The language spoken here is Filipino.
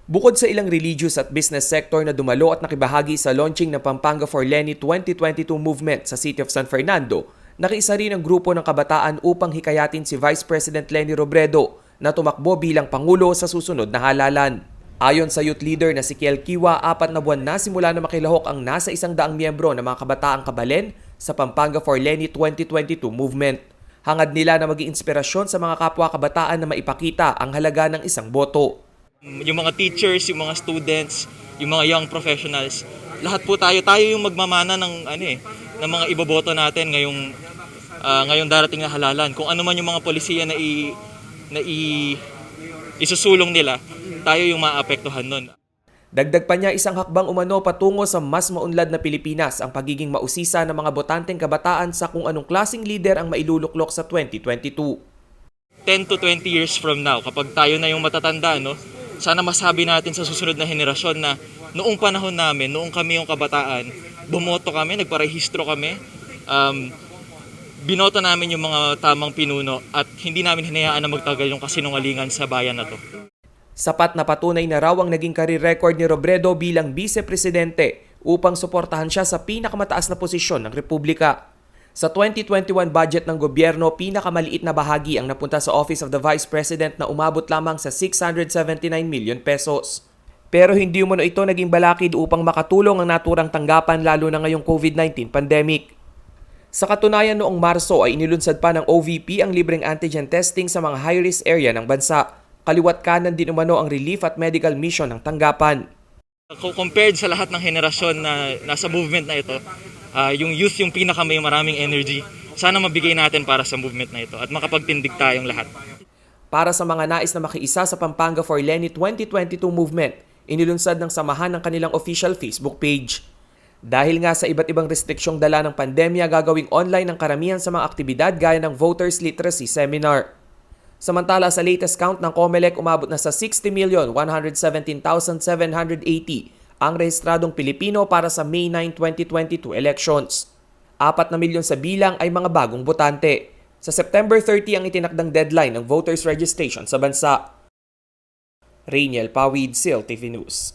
Bukod sa ilang religious at business sector na dumalo at nakibahagi sa launching ng Pampanga for Lenny 2022 movement sa City of San Fernando, nakiisa rin ang grupo ng kabataan upang hikayatin si Vice President Leni Robredo na tumakbo bilang Pangulo sa susunod na halalan. Ayon sa youth leader na si Kiel Kiwa, 4 na buwan na simula na makilahok ang nasa 100 miyembro ng mga kabataang kabalen sa Pampanga for Lenny 2022 movement. Hangad nila na maging inspirasyon sa mga kapwa kabataan na maipakita ang halaga ng isang boto. Yung mga teachers, yung mga students, yung mga young professionals, lahat po tayo yung magmamana ng ng mga iboboto natin ngayong darating na halalan. Kung ano man yung mga polisiya na isusulong nila, tayo yung maapektuhan nun. Dagdag pa niya, isang hakbang umano patungo sa mas maunlad na Pilipinas ang pagiging mausisa ng mga botanteng kabataan sa kung anong klaseng leader ang mailuluklok sa 2022. 10 to 20 years from now, kapag tayo na yung matatanda, sana masabi natin sa susunod na henerasyon na noong panahon namin, noong kami yung kabataan, bumoto kami, nagparehistro kami, binoto namin yung mga tamang pinuno at hindi namin hinayaan na magtagal yung kasinungalingan sa bayan na to. Sapat na patunay na raw ang naging career record ni Robredo bilang vice-presidente upang suportahan siya sa pinakamataas na posisyon ng Republika. Sa 2021 budget ng gobyerno, pinakamaliit na bahagi ang napunta sa Office of the Vice President na umabot lamang sa 679 million pesos. Pero hindi umano ito naging balakid upang makatulong ang naturang tanggapan lalo na ngayong COVID-19 pandemic. Sa katunayan, noong Marso ay inilunsad pa ng OVP ang libreng antigen testing sa mga high-risk area ng bansa. Kaliwat kanan din umano ang relief at medical mission ng tanggapan. Compared sa lahat ng henerasyon na nasa movement na ito, yung youth yung may maraming energy. Sana mabigay natin para sa movement na ito at makapagtindig tayong lahat. Para sa mga nais na makiisa sa Pampanga for Lenny 2022 movement, inilunsad ng samahan ng kanilang official Facebook page. Dahil nga sa iba't ibang restriksyong dala ng pandemya, gagawing online ang karamihan sa mga aktibidad gaya ng Voters Literacy Seminar. Samantala, sa latest count ng COMELEC, umabot na sa 60,117,780 ang rehistradong Pilipino para sa May 9, 2022 elections. 4 na milyon sa bilang ay mga bagong botante. Sa September 30 ang itinakdang deadline ng voters registration sa bansa. Rainiel Pawid, CIL TV News.